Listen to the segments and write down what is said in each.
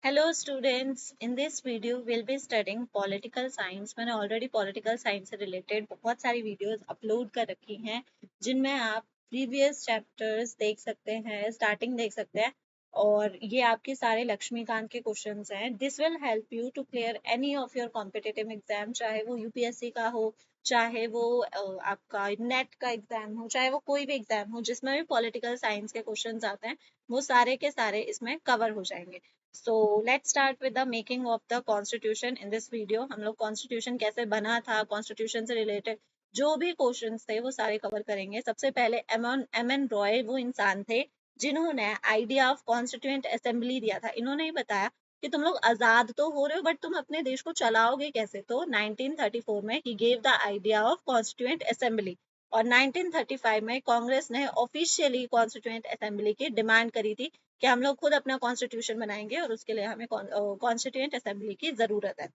Hello students, in this video we'll be studying political science। मैंने already political science से related बहुत सारी videos upload कर रखी हैं जिनमें आप प्रीवियस चैप्टर्स देख सकते हैं, स्टार्टिंग देख सकते हैं और ये आपके सारे लक्ष्मीकांत के क्वेश्चंस हैं। This will help you to clear any of your competitive exam, चाहे वो यूपीएससी का हो, चाहे वो आपका नेट का एग्जाम हो, चाहे वो कोई भी एग्जाम हो जिसमें भी पॉलिटिकल साइंस के क्वेश्चंस आते हैं, वो सारे के सारे इसमें कवर हो जाएंगे। So let's start with the making of the constitution in this video। हम लोग constitution कैसे बना था, constitution से related जो भी क्वेश्चंस थे वो सारे कवर करेंगे। सबसे पहले एम एन रॉय वो इंसान थे जिन्होंने आइडिया ऑफ कॉन्स्टिट्यूएंट असेंबली दिया था। इन्होंने ही बताया कि तुम लोग आजाद तो हो रहे हो बट तुम अपने देश को चलाओगे कैसे। तो 1934 में he gave the idea of constituent assembly और 1935 में कांग्रेस ने ऑफिशियली कॉन्स्टिट्यूएंट असेंबली की डिमांड करी थी कि हम लोग खुद अपना कॉन्स्टिट्यूशन बनाएंगे और उसके लिए हमें कॉन्स्टिट्यूएंट असेंबली की जरूरत है।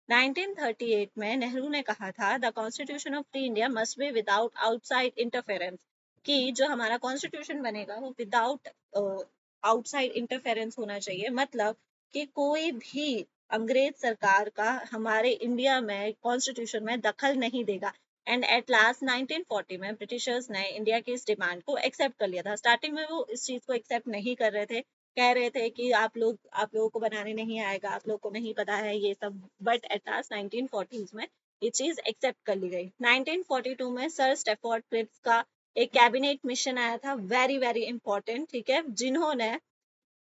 1938 में नेहरू ने कहा था the constitution of free India must be without outside interference, कि जो हमारा कॉन्स्टिट्यूशन बनेगा वो विदाउट आउटसाइड इंटरफेरेंस होना चाहिए। मतलब कि कोई भी अंग्रेज सरकार का हमारे इंडिया में कॉन्स्टिट्यूशन में दखल नहीं देगा। एंड एट लास्ट 1940 में ब्रिटिशर्स ने इंडिया की इस डिमांड को एक्सेप्ट कर लिया था। स्टार्टिंग में वो इस चीज को एक्सेप्ट नहीं कर रहे थे, कह रहे थे कि आप लोगों को बनाने नहीं आएगा, आप लोगों को नहीं पता है ये सब, बट एट लास्ट 1940s में ये चीज एक्सेप्ट कर ली गई। 1942 में सर स्टेफोर्ड क्रिप्स का एक कैबिनेट मिशन आया था, वेरी वेरी इंपॉर्टेंट, ठीक है, जिन्होंने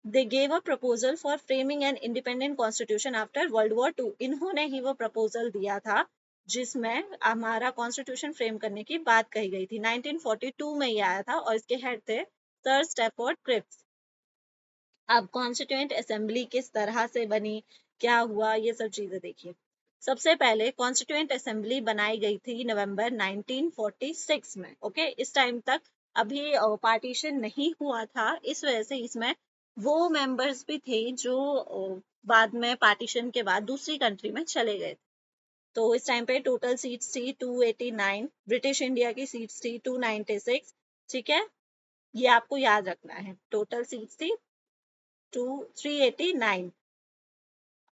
they gave a proposal for framing an independent constitution after world war two. इन्होंने ही वो प्रपोजल दिया था जिसमें हमारा कॉन्स्टिट्यूशन फ्रेम करने की बात कही गई थी। 1942 में ये आया था और इसके हेड थे सर स्टेफोर्ड क्रिप्स। अब कॉन्स्टिट्यूएंट असेंबली किस तरह से बनी, क्या हुआ, ये सब चीजें देखिए। सबसे पहले कॉन्स्टिट्यूएंट असेंबली बनाई गई थी नवंबर 1946 में। ओके, इस टाइम तक अभी पार्टीशन नहीं हुआ था, इस वजह से इसमें वो मेंबर्स भी थे जो बाद में पार्टीशन के बाद दूसरी कंट्री में चले गए। तो इस टाइम पे टोटल सीट्स थी 289, ब्रिटिश इंडिया की सीट्स थी 296, ठीक है, ये आपको याद रखना है। टोटल सीट्स थी 389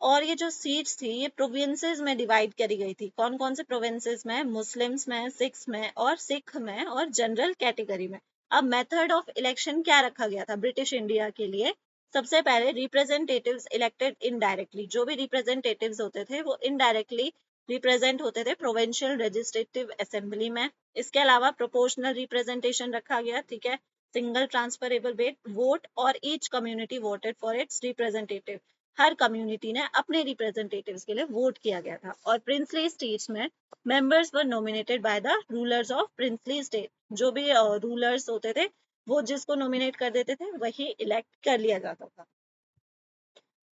और ये जो सीट्स थी ये प्रोविंसेस में डिवाइड करी गई थी। कौन कौन से प्रोविंसेस में? मुस्लिम्स में, सिख्स में और सिख में और जनरल कैटेगरी में। अब मेथड ऑफ इलेक्शन क्या रखा गया था ब्रिटिश इंडिया के लिए? सबसे पहले रिप्रेजेंटेटिव्स इलेक्टेड इनडायरेक्टली, जो भी रिप्रेजेंटेटिव्स होते थे वो इनडायरेक्टली रिप्रेजेंट होते थे प्रोविंशियल लेजिस्लेटिव असेंबली में। इसके अलावा प्रोपोर्शनल रिप्रेजेंटेशन रखा गया, ठीक है, सिंगल ट्रांसफरेबल वोट और each community voted for its representative. Her community ने अपने रिप्रेजेंटेटिव्स के लिए वोट किया गया था। और प्रिंसली स्टेट्स में members were nominated by the rulers of princely state. जो भी रूलर्स होते थे वो जिसको नॉमिनेट कर देते थे वही इलेक्ट कर लिया जाता था।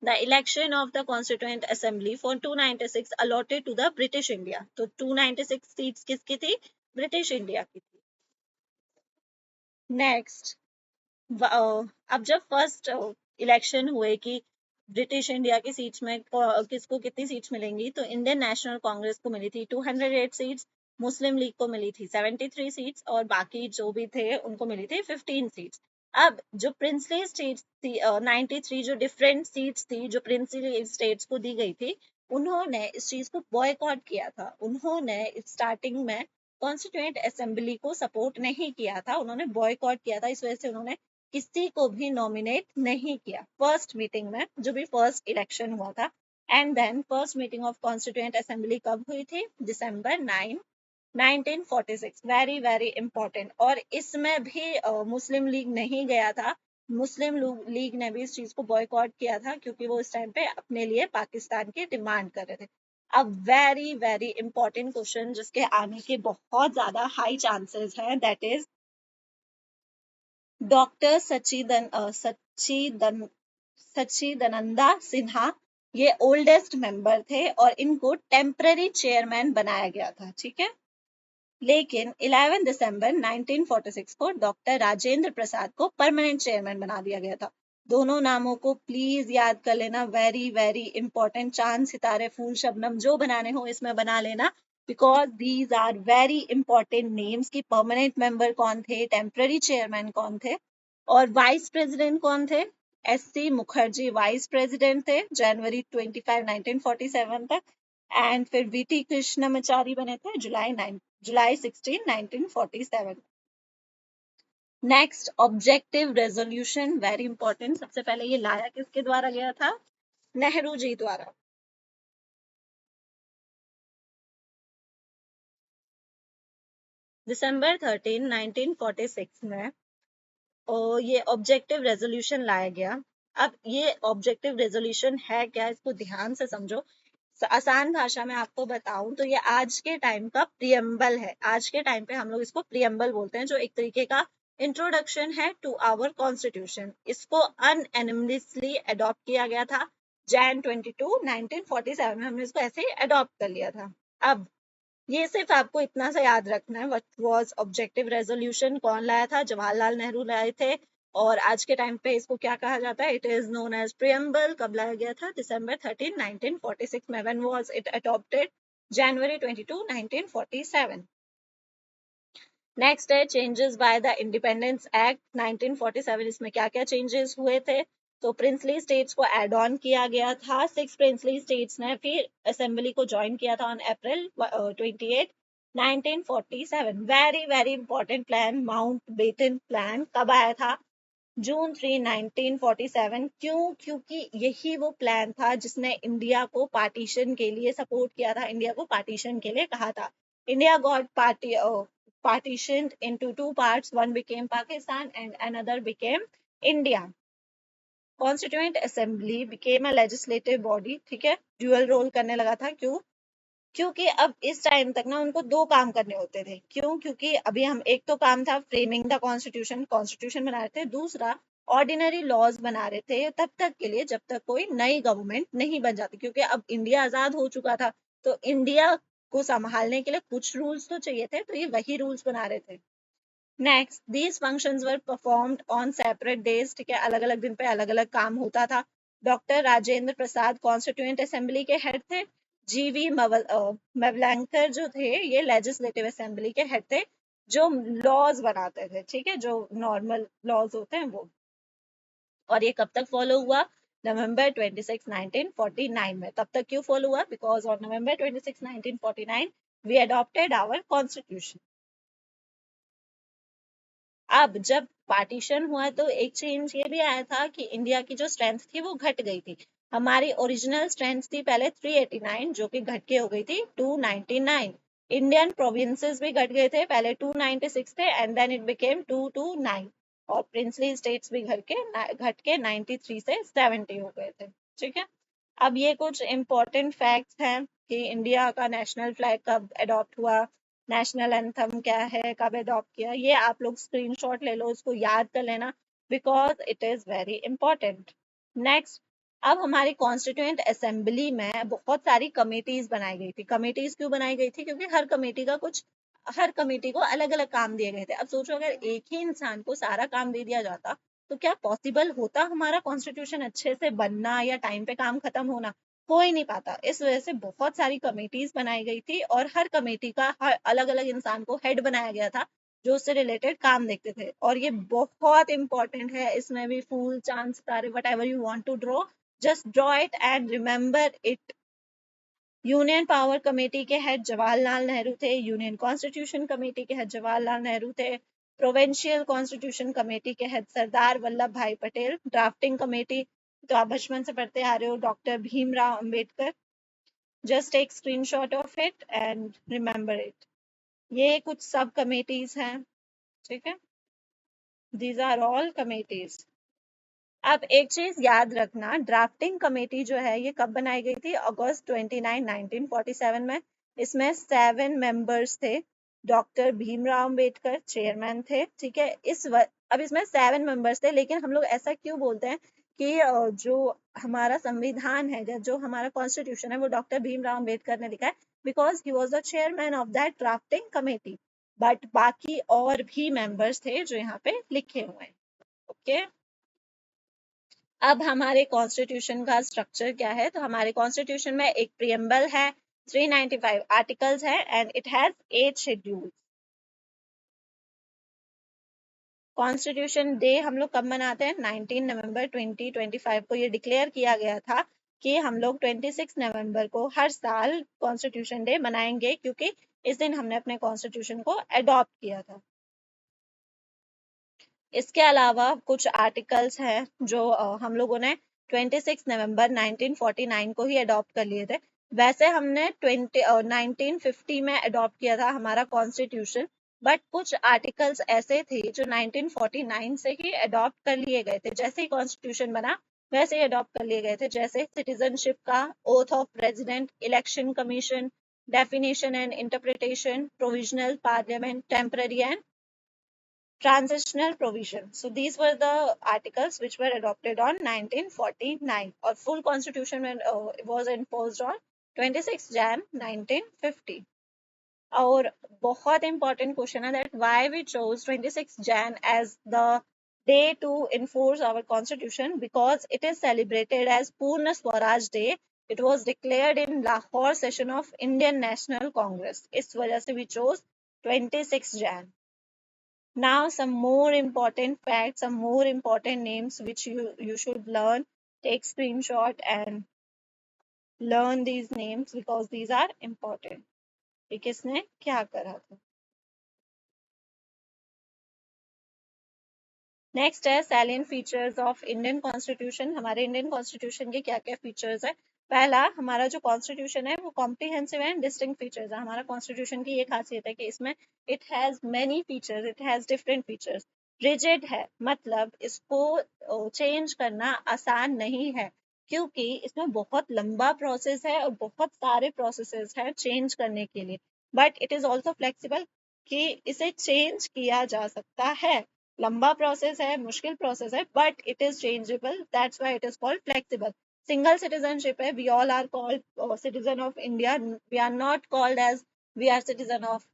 The election of the Constituent Assembly for 296 allotted to the British India। तो 296 सीट्स किसकी थी? ब्रिटिश इंडिया की थी। नेक्स्ट, अब जब फर्स्ट इलेक्शन हुए कि ब्रिटिश इंडिया की सीट्स में किसको कितनी सीट्स मिलेंगी, तो इंडियन नेशनल कांग्रेस को मिली थी 208 सीट्स, मुस्लिम लीग को मिली थी 73 सीट्स और बाकी जो भी थे उनको मिली थी 15 सीट्स। अब जो प्रिंसली स्टेट्स थी 93 जो डिफरेंट सीट्स थी जो प्रिंसली स्टेट्स को दी गई थी, उन्होंने इस चीज को बॉयकॉट किया था। उन्होंने स्टार्टिंग में कॉन्स्टिट्यूएंट असेंबली को सपोर्ट नहीं किया था, उन्होंने बॉयकॉट किया था। इस वजह से उन्होंने किसी को भी नॉमिनेट नहीं किया फर्स्ट मीटिंग में, जो भी फर्स्ट इलेक्शन हुआ था। And then first meeting of constituent assembly कब हुई थी? दिसंबर 9 1946। Very very important. और इसमें भी मुस्लिम लीग नहीं गया था। मुस्लिम लीग ने भी इस चीज को बॉयकॉट किया था क्योंकि वो इस टाइम पे अपने लिए पाकिस्तान की डिमांड कर रहे थे। अब वेरी वेरी इंपॉर्टेंट क्वेश्चन जिसके आने के बहुत ज्यादा हाई चांसेस हैं, that is doctor Sachchidananda Sinha. ये ओल्डेस्ट मेंबर थे और इनको टेम्पररी चेयरमैन बनाया गया था, ठीक है। लेकिन 11 दिसंबर 1946 को डॉक्टर राजेंद्र प्रसाद को परमानेंट चेयरमैन बना दिया गया था। दोनों नामों को प्लीज याद कर लेना, वेरी वेरी इंपॉर्टेंट। चांद सितारे फूल शबनम जो बनाने हो इसमें बना लेना, because these are very important names की परमानेंट मेंबर कौन थे, टेम्पररी चेयरमैन कौन थे और वाइस प्रेसिडेंट कौन थे। एस.सी. मुखर्जी वाइस प्रेसिडेंट थे जनवरी 25, 1947 तक, एंड फिर वी.टी. कृष्णमाचारी बने थे जुलाई 16, 1947। Next, objective resolution, very important. सबसे पहले ये लाया किसके द्वारा गया था? नेहरू जी द्वारा। दिसंबर 13, 1946 में ये ऑब्जेक्टिव रेजोल्यूशन लाया गया। अब ये ऑब्जेक्टिव रेजोल्यूशन है क्या, इसको ध्यान से समझो। आसान भाषा में आपको बताऊं तो ये आज के टाइम का प्रियम्बल है। आज के टाइम पे हम लोग इसको प्रियम्बल बोलते हैं, जो एक तरीके का इंट्रोडक्शन है टू आवर कॉन्स्टिट्यूशन। इसको अनएनिमसली अडॉप्ट किया गया था जैन 22, 1947 में। हमने इसको ऐसे अडॉप्ट कर लिया था। अब ये सिर्फ आपको इतना सा याद रखना है, व्हाट वाज ऑब्जेक्टिव रेजोल्यूशन, कौन लाया था? जवाहरलाल नेहरू लाए थे। और आज के टाइम पे इसको क्या कहा जाता है? It is known as preamble. कब लाया गया था? दिसंबर 13, 1946 में। When was it adopted? जनवरी 22, 1947। नेक्स्ट है changes by the independence act 1947। इसमें क्या क्या चेंजेस हुए थे? तो प्रिंसली स्टेट्स को एड ऑन किया गया था। 6 प्रिंसली स्टेट्स ने फिर असेंबली को ज्वाइन किया था on April 28, 1947। Very very important plan, Mountbatten plan, कब आया था? जून 3, 1947। क्यों? क्योंकि यही वो प्लान था जिसने इंडिया को पार्टीशन के लिए सपोर्ट किया था, इंडिया को पार्टीशन के लिए कहा था। India got partitioned into two parts, one became Pakistan and another became India. Constituent Assembly became a legislative body, ठीक है, ड्यूअल रोल करने लगा था। क्यों? क्योंकि अब इस टाइम तक ना उनको दो काम करने होते थे। क्यों? क्योंकि अभी हम, एक तो काम था फ्रेमिंग द कॉन्स्टिट्यूशन, कॉन्स्टिट्यूशन बना रहे थे, दूसरा ऑर्डिनरी लॉज बना रहे थे तब तक के लिए जब तक कोई नई गवर्नमेंट नहीं बन जाती। क्योंकि अब इंडिया आजाद हो चुका था, तो इंडिया को संभालने के लिए कुछ रूल्स तो चाहिए थे, तो ये वही रूल्स बना रहे थे। Next, these functions were performed on separate days, ठीक है, अलग अलग दिन पे अलग अलग काम होता था। Doctor Rajendra Prasad constituent assembly के हेड थे। जीवी मवलंकर जो थे ये लेजिस्लेटिव असेंबली के हेड थे, जो लॉज बनाते थे, ठीक है, जो नॉर्मल लॉज होते हैं वो। और ये कब तक फॉलो हुआ? नवंबर 26, 1949 में। तब तक क्यों फॉलो हुआ? Because on November 26, 1949 we adopted our constitution. अब जब पार्टीशन हुआ तो एक चेंज ये भी आया था कि इंडिया की जो स्ट्रेंथ थी वो घट गई थी। हमारी ओरिजिनल स्ट्रेंथ थी पहले 389, जो कि घट के हो गई थी 299। इंडियन प्रोविंसेस भी घट गए थे, पहले 296 थे एंड देन इट बिकेम 229। और प्रिंसली स्टेट्स भी घट के 93 से 70 हो गए थे, ठीक है। अब ये कुछ इम्पोर्टेंट फैक्ट्स हैं कि इंडिया का नेशनल फ्लैग कब अडॉप्ट हुआ, नेशनल एंथम क्या है, कब अडॉप्ट किया, ये आप लोग स्क्रीनशॉट ले लो, इसको याद कर लेना, because it is very important. Next, अब हमारी कॉन्स्टिट्यूएंट असेंबली में बहुत सारी कमेटीज बनाई गई थी। कमेटीज क्यों बनाई गई थी? क्योंकि हर कमेटी को अलग अलग काम दिए गए थे। अब सोचो अगर एक ही इंसान को सारा काम दे दिया जाता तो क्या पॉसिबल होता हमारा कॉन्स्टिट्यूशन अच्छे से बनना या टाइम पे काम खत्म होना? हो ही नहीं पाता। इस वजह से बहुत सारी कमेटीज बनाई गई थी और हर कमेटी का हर अलग अलग इंसान को हेड बनाया गया था, जो उससे रिलेटेड काम देखते थे। और ये बहुत इंपॉर्टेंट है, इसमें भी फूल चांद सितारे whatever you want to draw, just draw it and remember it. Union power committee के हेड जवाहरलाल नेहरू थे। यूनियन कॉन्स्टिट्यूशन कमेटी के हेड जवाहरलाल नेहरू थे। प्रोविंशियल कॉन्स्टिट्यूशन कमेटी के head Sardar Vallabhbhai Patel. Drafting committee तो आप बचपन से पढ़ते आ रहे हो, doctor Bhimrao Ambedkar. Just take screenshot of it and remember it. ये कुछ सब कमेटीज हैं, ठीक है, दीज आर ऑल कमेटीज। अब एक चीज याद रखना, ड्राफ्टिंग कमेटी जो है ये कब बनाई गई थी? अगस्त 29, 1947 में। इसमें 7 मेंबर्स थे। डॉक्टर भीमराव अंबेडकर चेयरमैन थे, ठीक है। अब इसमें 7 मेंबर्स थे, लेकिन हम लोग ऐसा क्यों बोलते हैं कि जो हमारा संविधान है या जो हमारा कॉन्स्टिट्यूशन है वो डॉक्टर भीमराव अंबेडकर ने लिखा है? Because he was the chairman of that drafting committee. But बाकी और भी मेंबर्स थे जो यहाँ पे लिखे हुए हैं, ओके। अब हमारे कॉन्स्टिट्यूशन का स्ट्रक्चर क्या है? तो हमारे कॉन्स्टिट्यूशन में एक प्रियम्बल है, 395 आर्टिकल्स है and it has 8 schedules. Constitution day हम लोग कब मनाते हैं? 19 नवंबर 2025 को ये डिक्लेयर किया गया था कि हम लोग 26 नवंबर को हर साल कॉन्स्टिट्यूशन डे मनाएंगे, क्योंकि इस दिन हमने अपने कॉन्स्टिट्यूशन को अडॉप्ट किया था। इसके अलावा कुछ आर्टिकल्स हैं जो हम लोगों ने 26 नवंबर 1949 को ही अडॉप्ट कर लिए थे। वैसे हमने 1950 में अडॉप्ट किया था हमारा कॉन्स्टिट्यूशन, बट कुछ आर्टिकल्स ऐसे थे जो 1949 से ही अडॉप्ट कर लिए गए थे। जैसे ही कॉन्स्टिट्यूशन बना वैसे ही अडॉप्ट कर लिए गए थे, जैसे सिटीजनशिप का, oath of president, election commission, definition and interpretation, provisional parliament, temporary and transitional provision. So these were the articles which were adopted on 1949, or full constitution was enforced on 26 Jan 1950. और बहुत important question है that why we chose 26 Jan as the day to enforce our constitution, because it is celebrated as Purna Swaraj Day. It was declared in Lahore session of Indian National Congress. इस वजह से we chose 26 Jan. Now some more important facts, some more important names which you should learn. Take screenshot and learn these names because these are important. कि किसने क्या करा था. Next है salient features of Indian constitution. हमारे Indian constitution के क्या क्या फीचर्स है? पहला, हमारा जो कॉन्स्टिट्यूशन है वो कॉम्प्रिहेंसिव एंड डिस्टिंक्ट फीचर्स है. हमारा कॉन्स्टिट्यूशन की ये खासियत है कि इसमें it has many features, it has different features. Rigid है, मतलब इसको चेंज करना आसान नहीं है, क्योंकि इसमें बहुत लंबा प्रोसेस है और बहुत सारे प्रोसेसेस हैं चेंज करने के लिए. But it is also flexible, कि इसे चेंज किया जा सकता है. लंबा प्रोसेस है, मुश्किल प्रोसेस है, but it is changeable, that's why it is called flexible. Single citizenship है, we all are called citizen of India, we are not called as we are citizen of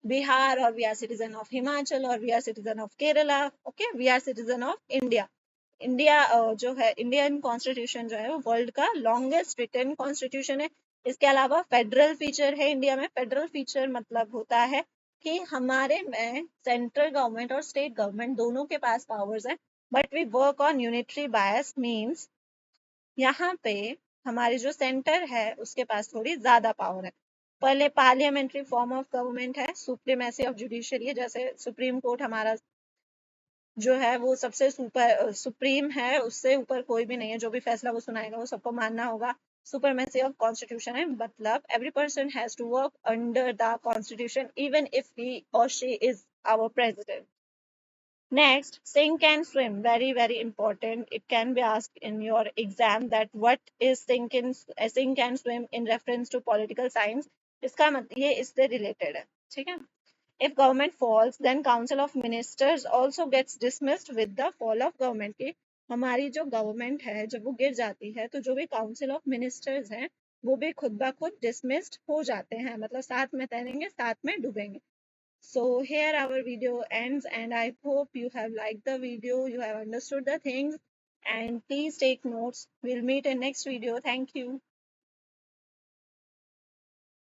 Bihar, और we are citizen of Himachal, और we are citizen of Kerala. Okay, we are citizen of India. India जो है, Indian constitution जो है वो world का longest written constitution है. इसके अलावा फेडरल फीचर है इंडिया में. फेडरल फीचर मतलब होता है कि हमारे में सेंट्रल गवर्नमेंट और स्टेट गवर्नमेंट दोनों के पास पावर्स हैं, but we work on unitary bias. Means यहाँ पे हमारे जो सेंटर है उसके पास थोड़ी ज्यादा पावर है. पहले पार्लियामेंट्री फॉर्म ऑफ गवर्नमेंट है, सुप्रीमेसी ऑफ जुडिशरी है. जैसे सुप्रीम कोर्ट हमारा जो है वो सबसे सुप्रीम है, उससे ऊपर कोई भी नहीं है. जो भी फैसला वो सुनाएगा वो सबको मानना होगा. सुपरमेसी ऑफ कॉन्स्टिट्यूशन है, मतलब every person has to work under the constitution even if he or she is our president. Next, sink and swim. Very, very important. It can be asked in your exam that what is sink and swim in reference to political science. इसका मतलब ये इससे related है, ठीक है. If government falls, then Council of Ministers also gets dismissed with the fall of government. की हमारी जो गवर्नमेंट है जब वो गिर जाती है तो जो भी काउंसिल ऑफ मिनिस्टर्स हैं वो भी खुद ब खुद डिसमिस्ड हो जाते हैं, मतलब साथ में तैरेंगे साथ में डूबेंगे. So here our video ends, and I hope you have liked the video, you have understood the things, and please take notes. We'll meet in next video. Thank you.